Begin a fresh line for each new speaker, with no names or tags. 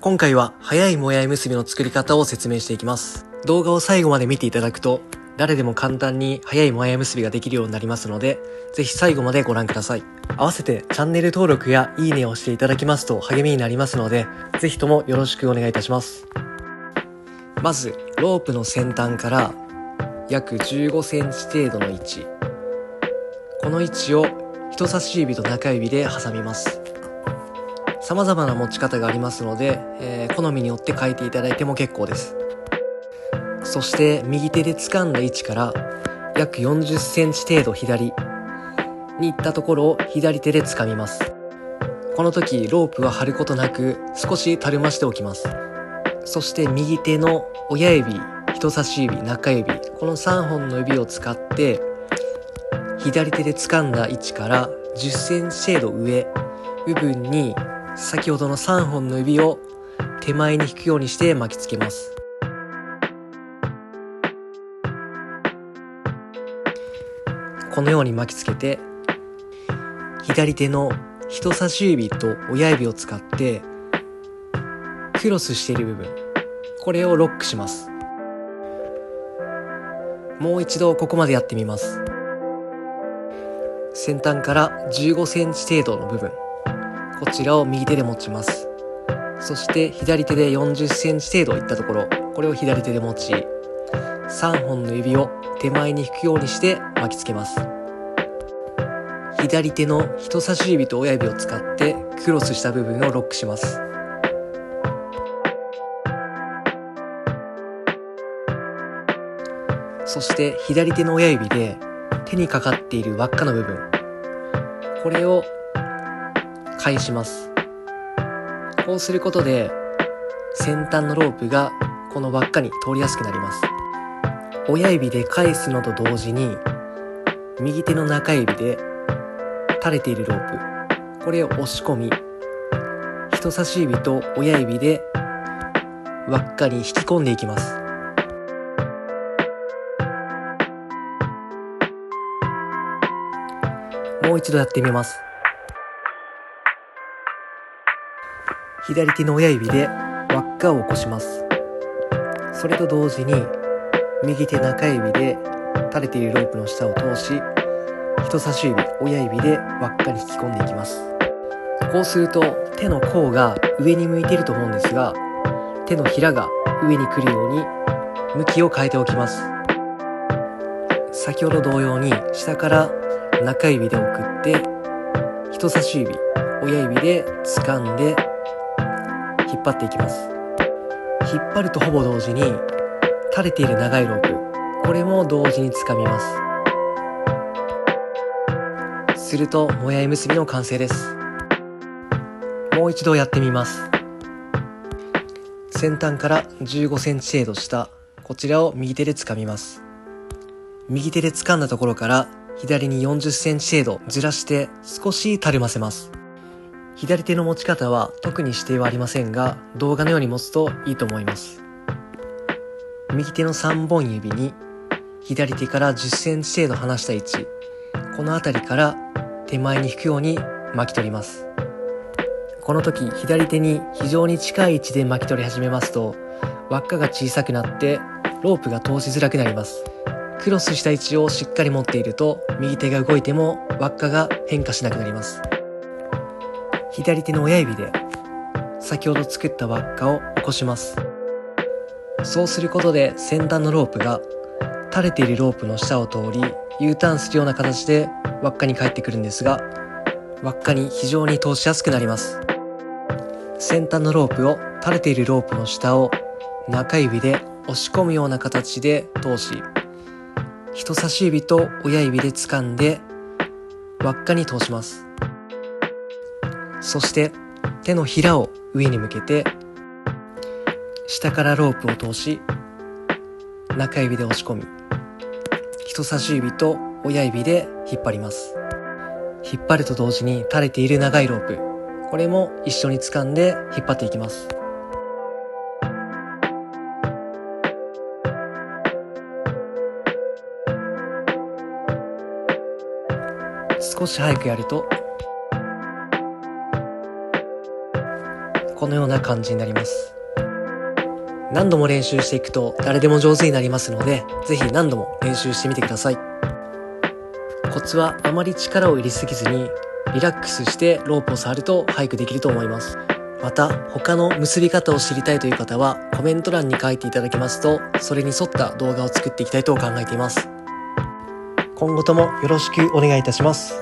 今回は早いもやい結びの作り方を説明していきます。動画を最後まで見ていただくと誰でも簡単に早いもやい結びができるようになりますので、ぜひ最後までご覧ください。合わせてチャンネル登録やいいねをしていただきますと励みになりますので、ぜひともよろしくお願いいたします。まずロープの先端から約15センチ程度の位置、この位置を人差し指と中指で挟みます。様々な持ち方がありますので、好みによって変えていただいても結構です。そして右手で掴んだ位置から約40センチ程度左に行ったところを左手で掴みます。この時ロープは張ることなく少したるましておきます。そして右手の親指、人差し指、中指、この3本の指を使って左手で掴んだ位置から10センチ程度上部分に先ほどの3本の指を手前に引くようにして巻きつけます。このように巻きつけて、左手の人差し指と親指を使ってクロスしている部分、これをロックします。もう一度ここまでやってみます。先端から15センチ程度の部分、こちらを右手で持ちます。そして左手で40センチ程度いったところ、これを左手で持ち、3本の指を手前に引くようにして巻きつけます。左手の人差し指と親指を使ってクロスした部分をロックします。そして左手の親指で手にかかっている輪っかの部分、これを返します。こうすることで先端のロープがこの輪っかに通りやすくなります。親指で返すのと同時に右手の中指で垂れているロープ、これを押し込み、人差し指と親指で輪っかに引き込んでいきます。もう一度やってみます。左手の親指で輪っかを起こします。それと同時に右手中指で垂れているロープの下を通し、人差し指、親指で輪っかに引き込んでいきます。こうすると手の甲が上に向いていると思うんですが、手のひらが上に来るように向きを変えておきます。先ほど同様に下から中指で送って人差し指、親指で掴んで引っ張っていきます。引っ張るとほぼ同時に垂れている長いロープ、これも同時に掴みます。するともやい結びの完成です。もう一度やってみます。先端から15センチ程度下、こちらを右手で掴みます。右手で掴んだところから左に40センチ程度ずらして少したるませます。左手の持ち方は特に指定はありませんが、動画のように持つといいと思います。右手の3本指に左手から10センチ程度離した位置、この辺りから手前に引くように巻き取ります。この時左手に非常に近い位置で巻き取り始めますと、輪っかが小さくなってロープが通しづらくなります。クロスした位置をしっかり持っていると、右手が動いても輪っかが変化しなくなります。左手の親指で先ほど作った輪っかを起こします。そうすることで先端のロープが垂れているロープの下を通り U ターンするような形で輪っかに返ってくるんですが、輪っかに非常に通しやすくなります。先端のロープを垂れているロープの下を中指で押し込むような形で通し、人差し指と親指で掴んで輪っかに通します。そして手のひらを上に向けて下からロープを通し、中指で押し込み、人差し指と親指で引っ張ります。引っ張ると同時に垂れている長いロープ、これも一緒に掴んで引っ張っていきます。少し早くやるとこのような感じになります。何度も練習していくと誰でも上手になりますので、ぜひ何度も練習してみてください。コツはあまり力を入れすぎずにリラックスしてロープを触ると俳句できると思います。また他の結び方を知りたいという方はコメント欄に書いていただけますと、それに沿った動画を作っていきたいと考えています。今後ともよろしくお願いいたします。